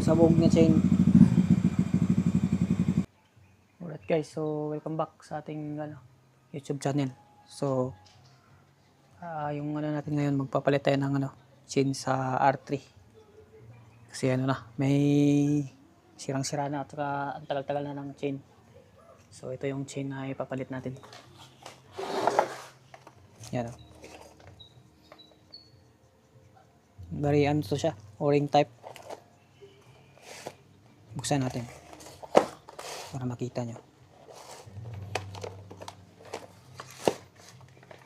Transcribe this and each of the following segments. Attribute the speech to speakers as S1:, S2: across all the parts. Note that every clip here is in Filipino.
S1: sabog na chain. Alright guys, so welcome back sa ating YouTube channel. So yung natin ngayon, magpapalit tayo ng chain sa R3. Kasi may sirang-sira na at saka ang tagal-tagal na ng chain. So ito yung chain na ipapalit natin. Yan. Bari to siya, O-ring type. Buksan natin para makita nyo.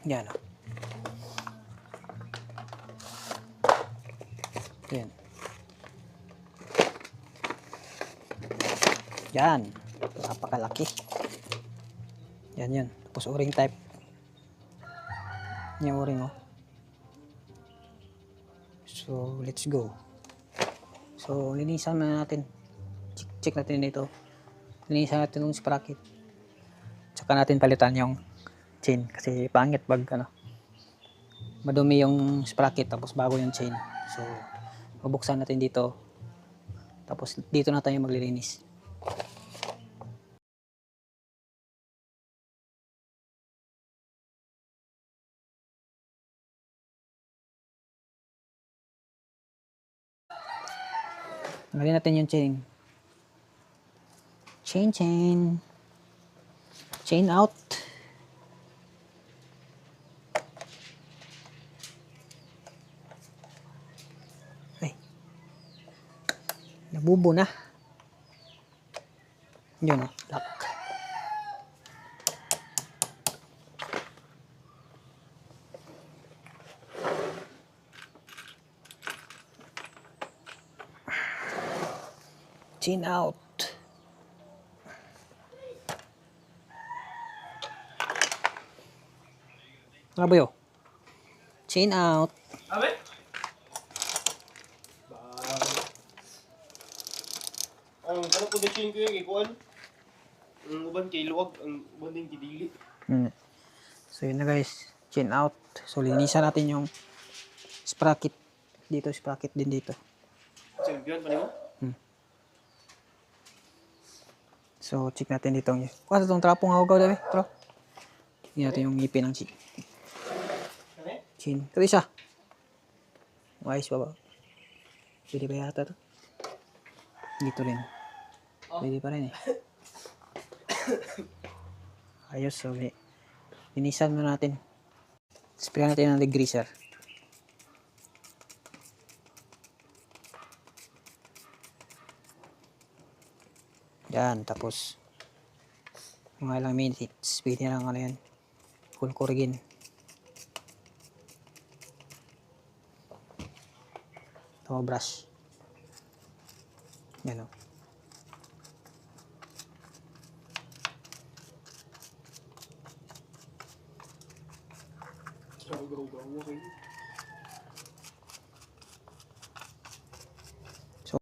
S1: Yan. Yan. Yan. Napakalaki. Yan. Tapos O-ring type. Yan O-ring oh. So, let's go. So, linisan na natin. Check natin dito. Linisan natin yung sprocket. Tsaka natin palitan yung chain. Kasi pangit pag madumi yung sprocket tapos bago yung chain. So, bubuksan natin dito. Tapos dito na tayo maglilinis. Tanggalin natin yung chain. Chain out. Ay. Nabubo na. Yun lock. Chain out. Ano ba yun? Chain out.
S2: Abe? Ang ano po na chain ko yung ikuan? Ang uban kay luwag, ang uban din kidili.
S1: So yun na guys, chain out. So linisan natin yung sprocket. Dito, sprocket din dito.
S2: Champion pa niyo?
S1: So check natin dito. Kuha itong trapong hawagaw daw bro. Tingnan natin yung ngipin ng chain. Ito isa. Ayos pa ba? Pwede ba yata to? Dito rin. Pwede pa rin eh. Ayos. So linisan mo natin. Spray natin ng degreaser. Yan. Tapos mga ilang minutes. Pwede na lang yan. Kulkurigin. Ito brush. Yan o. So,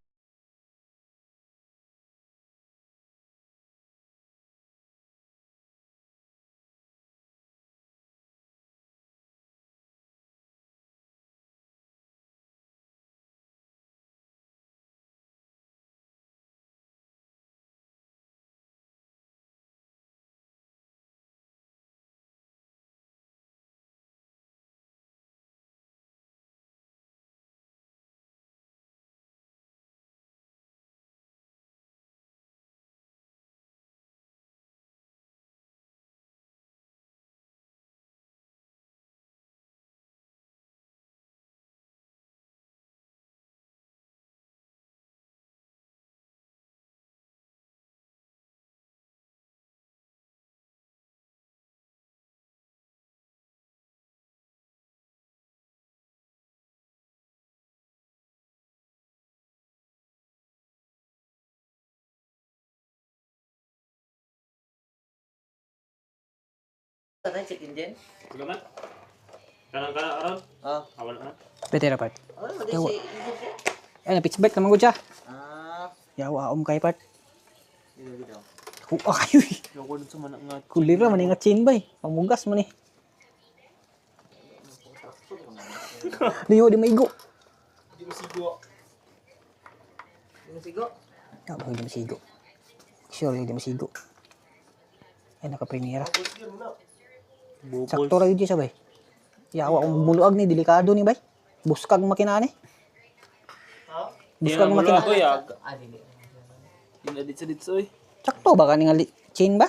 S3: Tatay check engine?
S2: Gaman? Kanang-kanang aron?
S3: Oh.
S2: Awal na.
S1: pwede na part.
S3: Oh, di
S1: Yawa.
S3: si
S1: Ay, na-pitch bike naman ko siya.
S3: Ah,
S1: Yawa, kay part.
S3: dito.
S1: Huwag kayo eh.
S2: Yung ko sa manak nga.
S1: Kulira man ingat chain ba eh. Pamugas man eh. Liyo di maigo.
S2: Di mo sigo.
S3: Masigo.
S1: Huwag di masigo. Sure, huwag di masigo. Yan, naka-premiera. Sakto ra yun siya, bay. Yawa kong bumuluag ni, delikado ni, bay. Buskag makina ni.
S2: Ha?
S1: Buskag makina.
S3: Dili.
S4: Dinaditsa-ditsa oy.
S1: Sakto ba ka nga chain ba?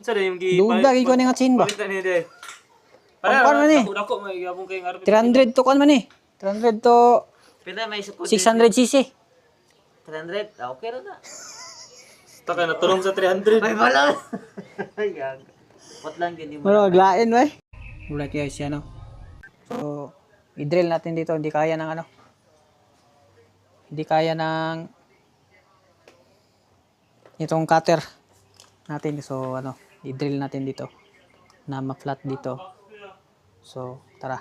S4: Sa yung gi
S1: Duda, gay ko nga chain ba?
S4: Palitan ni de.
S1: Pagkuhan man eh.
S4: Dako may gabong kay ngarap.
S1: 300 to kuan man eh. 300 to
S3: Pila may support.
S1: 600cc.
S3: 300. Okay ra na.
S4: Taka na tulong sa 300.
S3: May balon. Ay gag. What lang gini mo.
S1: Pero maglain ba eh. Ulit guys yan o. So, i-drill natin dito. Hindi kaya ng ano. Hindi kaya ng itong cutter natin. So, ano, i-drill natin dito. Na ma-flat dito. So, tara.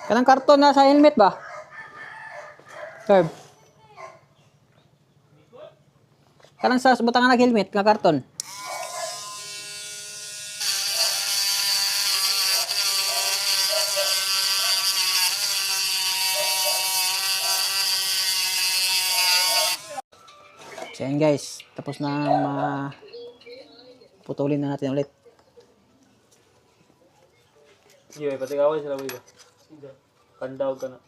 S1: Kanang karton na sa helmet ba? Curb. Kanang sa butangan ng helmet nga karton. So yan guys, tapos na putulin na natin ulit.
S4: Iya, pati kaway sila boy. Kandaw ka na.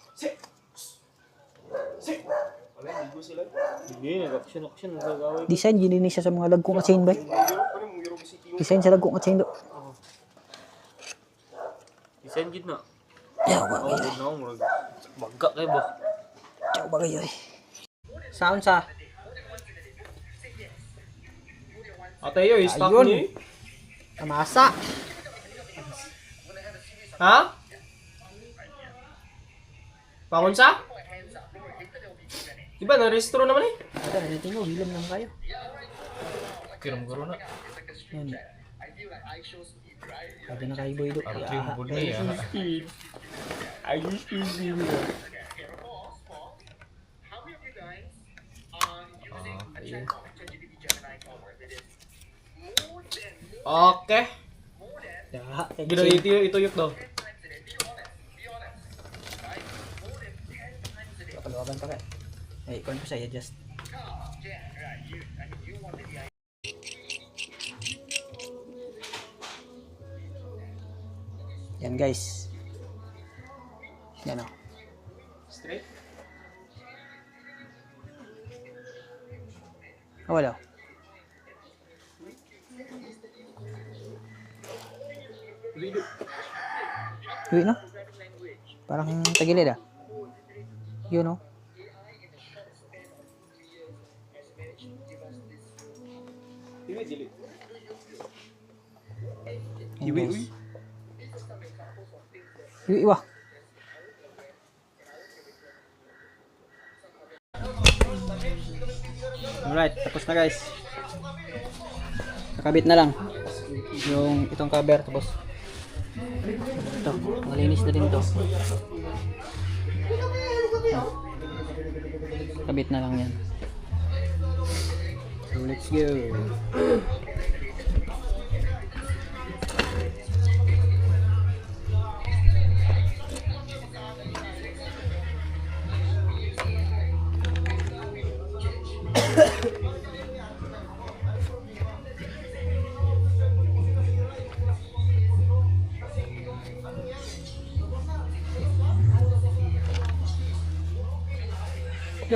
S2: Wala, hindi ko sila.
S4: Hindi, nag-action na gagawin.
S1: Design gini ni siya sa mga lagkong nga chain ba?
S2: Ano mong giro kasi king.
S1: Design sa lagkong nga chain do.
S4: Design gid na.
S1: Yawa
S4: Oh, no, murag. Bagga kay ba.
S1: ba kayo eh. Sound sa.
S2: Ate yo, stock
S1: Ayun.
S2: niyo.
S1: Tamasa.
S2: Ha? Pakunsa? Diba, na-restro naman eh.
S1: Ito na natin mo, hilom lang kayo.
S4: Kiram garo na.
S1: Yan. Pwede na kayo boy do.
S2: Okay.
S1: Ya,
S2: Gino, ito yuk daw.
S1: Kaluwagan pa ka. Ay, kung ko siya adjust. Yan guys. Yan o.
S2: Straight.
S1: Wala.
S2: Video.
S1: Uwi na. Parang tagilid ah. Yun o.
S2: Dili.
S1: Yan, guys. Uwi wah. Alright, tapos na guys. Nakabit na lang yung itong cover, tapos ito, malinis na din to. Kabit na lang yan. So let's go.